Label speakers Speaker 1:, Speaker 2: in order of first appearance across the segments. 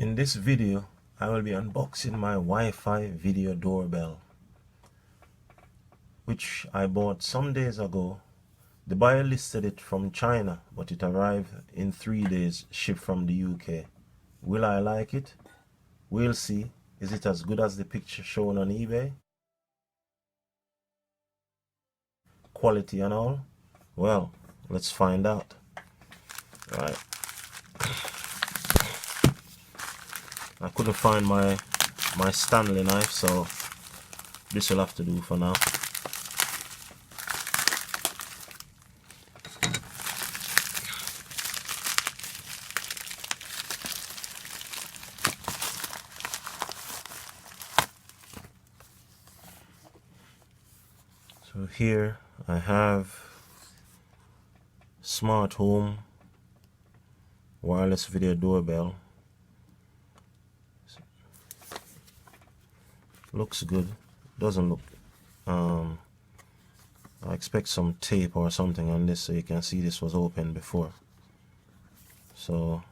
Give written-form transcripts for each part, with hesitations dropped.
Speaker 1: In this video, I will be unboxing my Wi-Fi video doorbell, which I bought some days ago. The buyer listed it from China, but it arrived in 3 days, shipped from the UK. Will I like it? We'll see. Is it as good as the picture shown on eBay? Quality and all? Well, let's find out. Right. I couldn't find my Stanley knife, so this will have to do for now. So here I have smart home wireless video doorbell. Looks good. Doesn't look I expect some tape or something on this, so you can see this was open before. So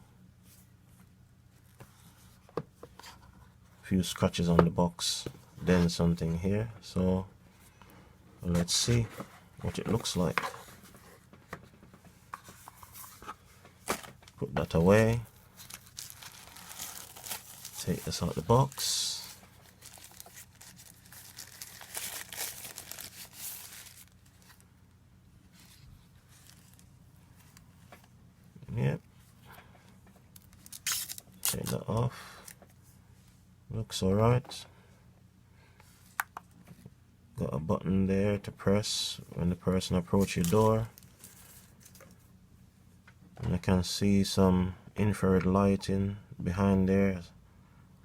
Speaker 1: few scratches on the box, then something here. So let's see what it looks like. Put that away. Take this out of the box. Yep. Take that off. Looks alright. Got a button there to press when the person approaches your door. And I can see some infrared lighting behind there,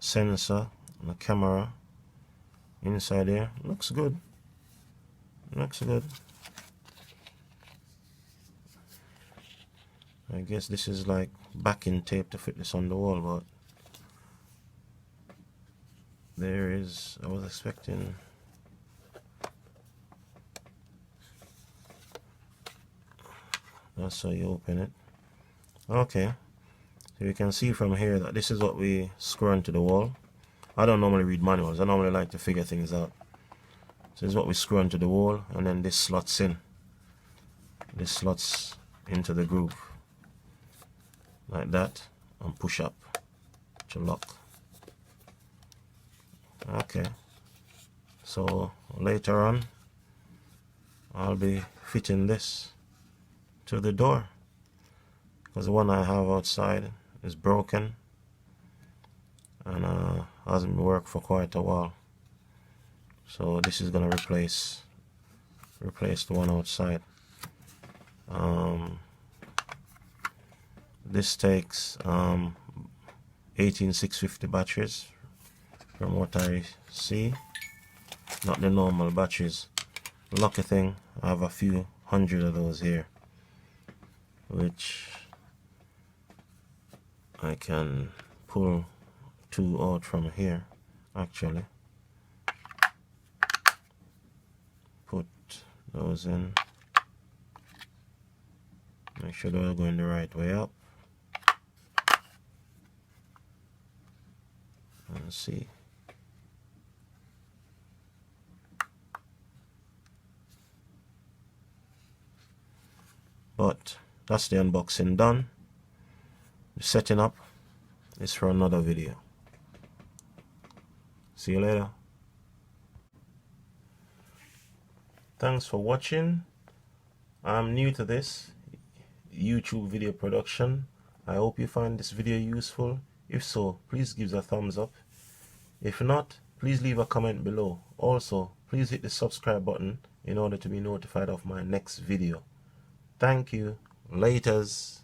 Speaker 1: sensor and a camera inside there. Looks good. Looks good. I guess this is like backing tape to fit this on the wall, but there is, I was expecting that's how you open it. Okay, so you can see from here that this is what we screw into the wall. I don't normally read manuals, I normally like to figure things out. So this is what we screw into the wall, and then this slots in. This slots into the groove like that, and push up to lock. Okay, so later on I'll be fitting this to the door, because the one I have outside is broken and hasn't worked for quite a while. So this is gonna replace the one outside. This takes 18650 batteries from what I see, not the normal batteries. Lucky thing, I have a few hundred of those here, which I can pull 2 out from here actually. Put those in, make sure they're going the right way up, and see. But that's the unboxing done. The setting up is for another video. See you later. Thanks for watching. I'm new to this YouTube video production. I hope you find this video useful. If so, please give it a thumbs up. If not, please leave a comment below. Also, please hit the subscribe button in order to be notified of my next video. Thank you. Laters.